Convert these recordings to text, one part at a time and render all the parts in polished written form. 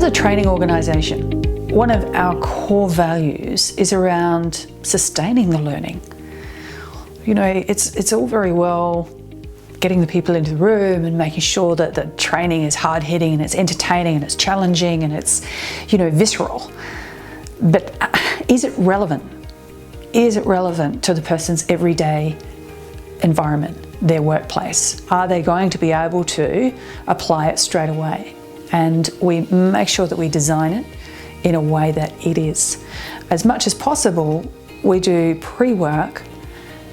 a training organisation, one of our core values is around sustaining the learning. You know, it's all very well getting the people into the room and making sure that the training is hard-hitting and it's entertaining and it's challenging and it's, you know, visceral. But is it relevant? Is it relevant to the person's everyday environment, their workplace? Are they going to be able to apply it straight away? And we make sure that we design it in a way that it is. As much as possible, we do pre-work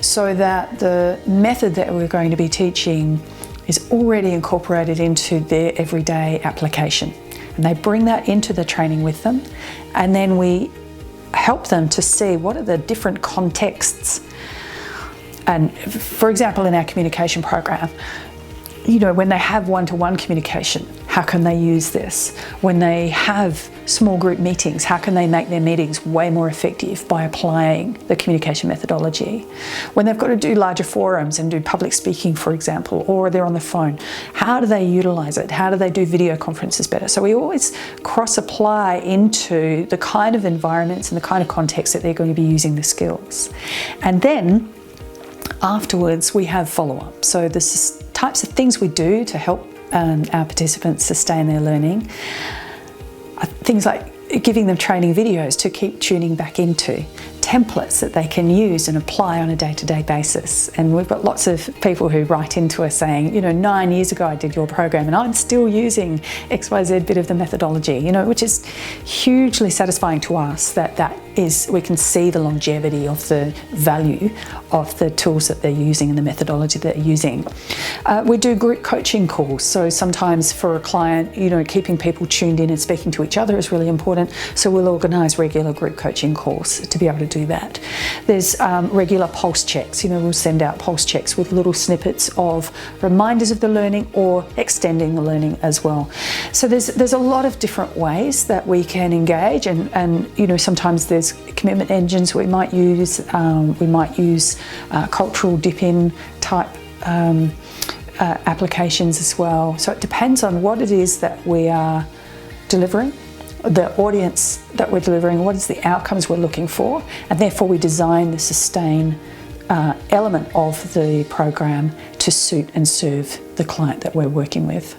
so that the method that we're going to be teaching is already incorporated into their everyday application. And they bring that into the training with them, and then we help them to see what are the different contexts. And for example, in our communication program, you know, when they have one-to-one communication, how can they use this? When they have small group meetings, how can they make their meetings way more effective by applying the communication methodology? When they've got to do larger forums and do public speaking, for example, or they're on the phone, how do they utilize it? How do they do video conferences better? So we always cross-apply into the kind of environments and the kind of context that they're going to be using the skills. And then afterwards, we have follow-up. So the types of things we do to help our participants sustain their learning are things like giving them training videos to keep tuning back into, templates that they can use and apply on a day-to-day basis. And we've got lots of people who write into us saying, you know, 9 years ago I did your program and I'm still using XYZ bit of the methodology, you know, which is hugely satisfying to us that we can see the longevity of the value of the tools that they're using and the methodology that they're using. We do group coaching calls. So sometimes for a client, you know, keeping people tuned in and speaking to each other is really important. So we'll organise regular group coaching calls to be able to do that. There's regular pulse checks. You know, we'll send out pulse checks with little snippets of reminders of the learning or extending the learning as well. So there's a lot of different ways that we can engage, and you know, sometimes there's commitment engines we might use. We might use cultural dip-in type applications as well. So it depends on what it is that we are delivering, the audience that we're delivering, what is the outcomes we're looking for, and therefore we design the sustain element of the program to suit and serve the client that we're working with.